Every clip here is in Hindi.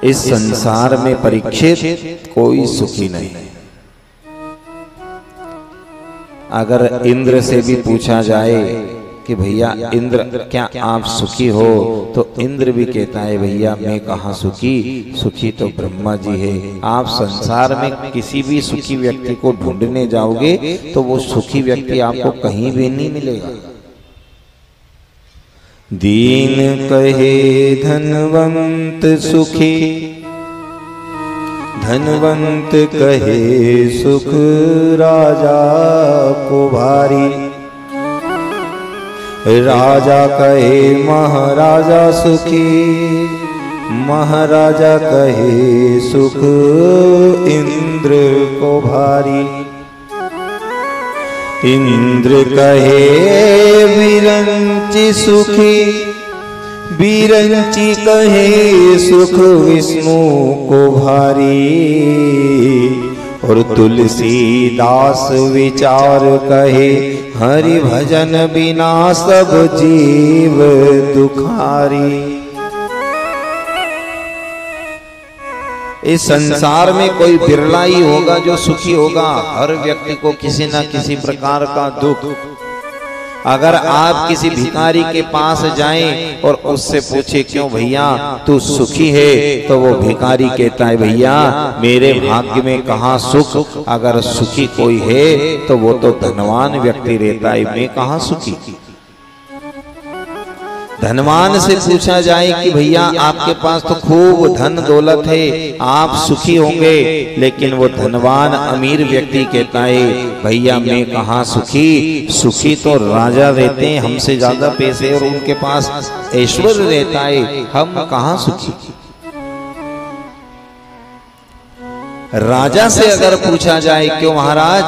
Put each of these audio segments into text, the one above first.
इस संसार में परीक्षित कोई सुखी नहीं। अगर इंद्र से भी पूछा जाए कि भैया इंद्र क्या आप सुखी हो, तो इंद्र भी कहता है भैया मैं कहाँ सुखी, सुखी तो ब्रह्मा जी है। आप संसार में किसी भी सुखी व्यक्ति को ढूंढने जाओगे तो वो सुखी व्यक्ति आपको कहीं भी नहीं मिलेगा। दीन कहे धनवंत सुखी, धनवंत कहे सुख राजा को भारी। राजा कहे महाराजा सुखी, महाराजा कहे सुख इंद्र को भारी। इंद्र कहे विरंची सुखी, विरंची कहे सुख विष्णु को भारी। और तुलसीदास विचार कहे हरि भजन बिना सब जीव दुखारी। इस संसार में कोई बिरला ही होगा जो सुखी होगा। हर व्यक्ति को किसी न किसी प्रकार का दुख। अगर आप किसी भिखारी के पास जाएं और उससे पूछे क्यों भैया तू सुखी है, तो वो भिखारी कहता है भैया मेरे भाग्य में कहाँ सुख। अगर सुखी कोई है तो वो तो धनवान व्यक्ति रहता है, मैं कहाँ सुखी। धनवान से पूछा जाए कि भैया आपके पास तो खूब धन दौलत है, आप सुखी होंगे, लेकिन वो धनवान अमीर व्यक्ति कहता है भैया मैं कहाँ सुखी। सुखी तो राजा रहते हैं, हमसे ज्यादा पैसे और उनके पास ऐश्वर्य रहता है, हम कहाँ सुखी। राजा से अगर पूछा जाए क्यों महाराज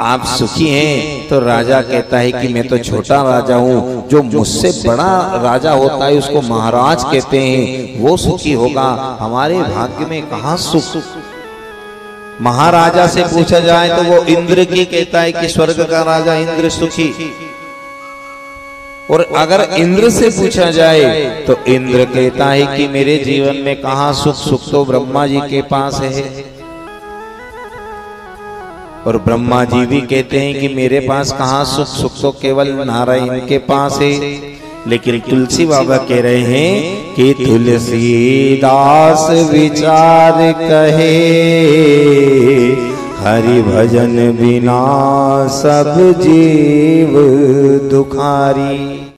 आप सुखी हैं, तो राजा कहता है कि मैं तो छोटा राजा हूँ, जो मुझसे बड़ा राजा होता है उसको महाराज कहते हैं, वो सुखी होगा, हमारे भाग्य में कहाँ सुख। महाराजा से पूछा जाए तो वो इंद्र की कहता है कि स्वर्ग का राजा इंद्र सुखी। और अगर इंद्र से पूछा जाए तो इंद्र कहता है कि मेरे जीवन में कहाँ सुख, सुख तो ब्रह्मा जी के पास है। और ब्रह्मा जी भी कहते हैं कि मेरे पास कहाँ सुख, सुख तो केवल नारायण के पास है। लेकिन तुलसी बाबा कह रहे हैं कि तुलसीदास विचार कहे हरि भजन बिना सब जीव दुखारी।